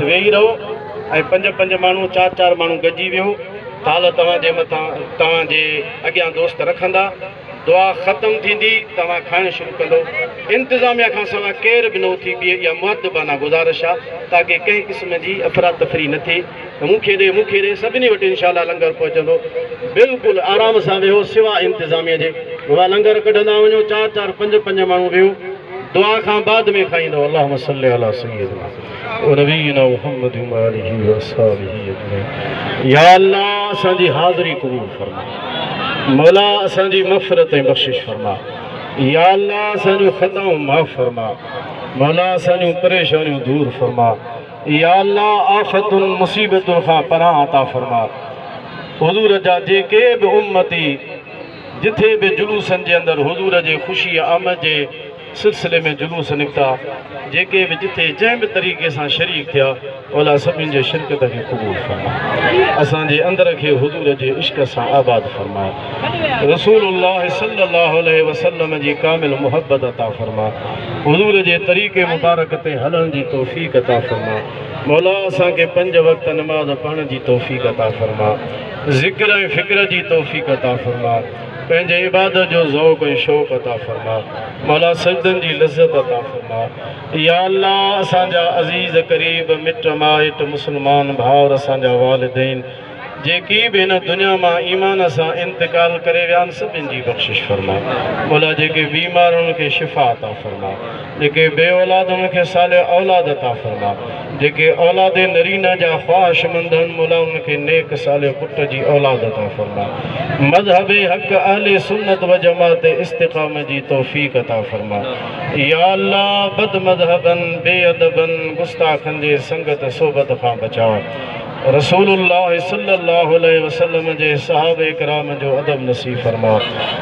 बसि वेही रहो ऐं 5-5 माण्हू 4-4 माण्हू गॾिजी वियो ताल तव्हांजे मथां तव्हांजे अॻियां दोस्त रखंदा दुआ ख़तमु थींदी तव्हां खाइणु शुरू कंदो इंतिज़ामिया खां सवाइ केर बि न उथी बीहे इहा मुअदबाना गुज़ारिश आहे ताकी कंहिं क़िस्म जी अफ़रा तफ़री न थिए मूंखे ॾे सभिनी वटि इनशाला लंगर पहुचंदो बिल्कुलु आराम सां वेहो सिवाइ इंतिज़ामिया जे उहा लंगर कढंदा वञो 4-4 5-5 माण्हू वेहो दुआ खां बाद में खाईंदो अल्लाहुम्मा सल्ली अला सय्यिदना व नबीना मुहम्मद व आलिहि व अस्हाबिहि अजमईन या अल्लाह असांजी हाज़िरी क़बूल फरमा मौला असांजी मग़फ़िरत ऐं बख़्शिश फरमा या अल्लाह असांजूं ख़ताऊं माफ़ फरमा मौला असांजूं परेशानियूं दूर फरमा या अल्लाह आफ़तुनि मुसीबतुनि खां पनाह अता फरमा हुज़ूर जा जेके बि उम्मती जिथे बि जुलूसनि जे अंदरि हुज़ूर जे ख़ुशी आमद जे सिलसिले में जुलूस निकिता जेके बि जिथे जंहिं बि तरीक़े सां शरीक थिया ओला सभिनी जे शिरकत खे क़बूल फरमा असांजे अंदर खे हुज़ूर जे इश्क सां आबाद फरमा रसूलुल्लाह सल्लल्लाहु अलैहि वसल्लम जी कामिल मुहब्बत अता फरमा हुज़ूर जे तरीक़े मुबारक ते हलण जी तौफ़ीक़ अता फरमा मौला असांखे 5 वक़्त नमाज़ पढ़ण जी तौफ़ीक़ अता फरमा ज़िक्र ऐं फ़िक्र जी तौफ़ीक़ अता फरमा पंहिंजे इबादत जो ज़ौक़ ऐं शौक़ अता फरमा मौला सजदनि जी लज़्ज़त अता फरमा या अल्लाह असांजा अज़ीज़ क़रीब मिट माइट मुस्लमान भाउर असांजा वालिदैन जेकी बि हिन दुनिया मां ईमान सां इंतिकाल करे विया आहिनि सभिनी जी बख़्शिश फरमा मौला जेके बीमार उन्हनि खे शिफ़ा अता फरमा जेके बे औलाद उन्हनि खे सालिह औलाद अता फरमा जेके औलाद नरीना जा ख़्वाहिशमंद आहिनि मौला उन्हनि खे नेक सालिह पुट जी औलाद अता फरमा मज़हब हक़ अहले सुन्नत व जमात इस्तिक़ामत जी तौफ़ीक़ अता फरमा या अल्लाह बद मज़हबन बेअदबन गुस्ताखनि जे संगत सोबत खां बचाओ रसूलुल्लाह सल्लल्लाहु अलैहि वसल्लम जे सहाबे किराम जो अदब नसीब फरमा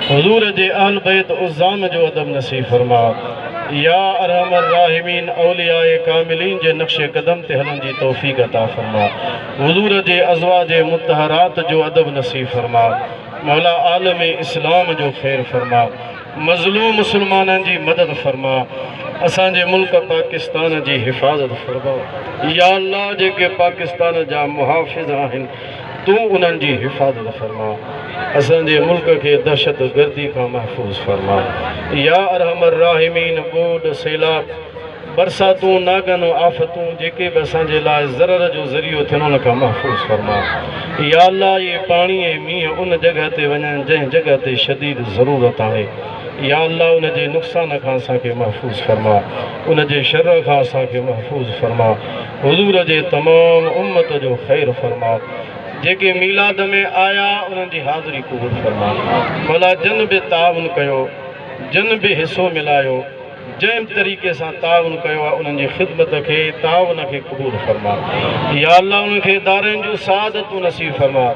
हुज़ूर जे अहल बैत उज़्ज़ाम जो अदब नसीब फरमा या अरहमर राहिमीन औलियाए कामिलीन जे नक्शे कदम ते हलण जी तौफ़ीक़ अता फरमा हुज़ूर जे अज़वाज मुतहरात जो अदब नसीब फरमा मौला आलम इस्लाम जो ख़ैर फरमा मज़लूम मुसलमाननि जी मदद फरमा असांजे मुल्क पाकिस्तान जी हिफ़ाज़त फरमा या अल्लाह जेके पाकिस्तान जा मुहाफ़िज़ आहिनि तूं उन्हनि जी हिफ़ाज़त फरमा असांजे मुल्क खे दहशत गर्दी खां महफ़ूज़ फरमा या अरहमर राहिमीन ॿोॾ सैलाब बरसातूं नागन आफ़तूं जेके बि असांजे लाइ ज़रर जो ज़रियो थियनि उन खां महफ़ूज़ फरमा या अल्लाह ये पाणी ऐं मींहं उन जॻह ते वञनि जंहिं जॻह ते शदीद ज़रूरत आहे या अल्लाह उन जे नुक़सान खां असांखे महफ़ूज़ फरमा उन जे शर खां असांखे महफ़ूज़ फरमा हुज़ूर जे तमामु उम्मत जो ख़ैरु फरमा जेके मीलाद में आया उन्हनि जी हाज़िरी क़बूल फरमा भला जन बि ताउन कयो जन बि हिसो मिलायो जंहिं तरीक़े सां ताउन कयो आहे उन्हनि जी ख़िदमत खे ताउन खे क़बूल फरमा या अल्लाह उन्हनि खे दारनि जूं सआदतूं नसीब फरमा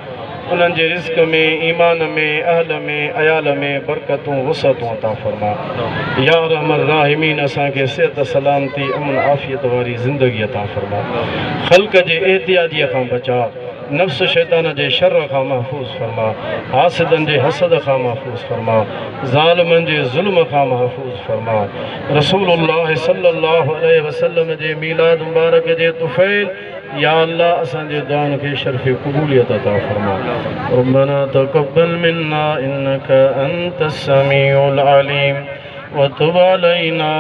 उन्हनि जे रिज़्क़ में ईमान में अहल में अयाल में बरकतूं वसअतूं अता फरमा या रहमर राहिमीन असांखे सिहत सलामती अमन आफ़ियत वारी ज़िंदगी अता फरमा ख़ल्क़ जे एहतियाजीअ खां बचा नफ्स शैतान जे शर खां महफ़ूज़ फरमा हासिदनि जे हसद खां महफ़ूज़ फरमा ज़ालिमनि जे ज़ुल्म खां महफ़ूज़ फरमा रसूलुल्लाह सल्लल्लाहु अलैहि वसल्लम जे मीलाद मुबारक जे तुफ़ैल या अल्लाह असांजे दुआउनि खे शर्फ़ क़बूलियत अता फरमा रब्बना तक़ब्बल मिन्ना इन्नका अंतस समीउल अलीम व तुब अलैना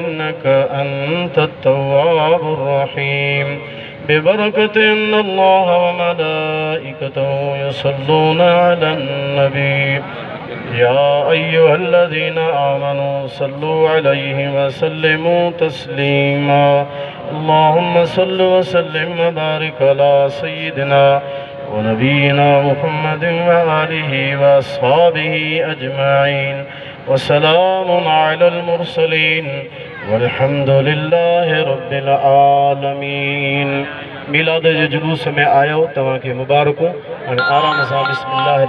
इन्नका अंतत तव्वाबुर रहीम बिबरकत अल्लाह व मलाइकतहु युसल्लूना अलन नबी या अय्युहल्लज़ीना आमनू सल्लु अलैहि व सल्लिमू तस्लीमा अल्लाहुम्मा सल्लि व सल्लिम व बारिक अला सय्यिदिना व नबीना मुहम्मदिन व आलिहि व अस्हाबिहि अजमईन व सलामुन अलल मुरसलीन वल्हम्दुलिल्लाहि रब्बिल आलमीन। मिलाद जे जुलूस में आयो तव्हांखे मुबारकूं। हाणे आराम सां बिस्मिल्लाह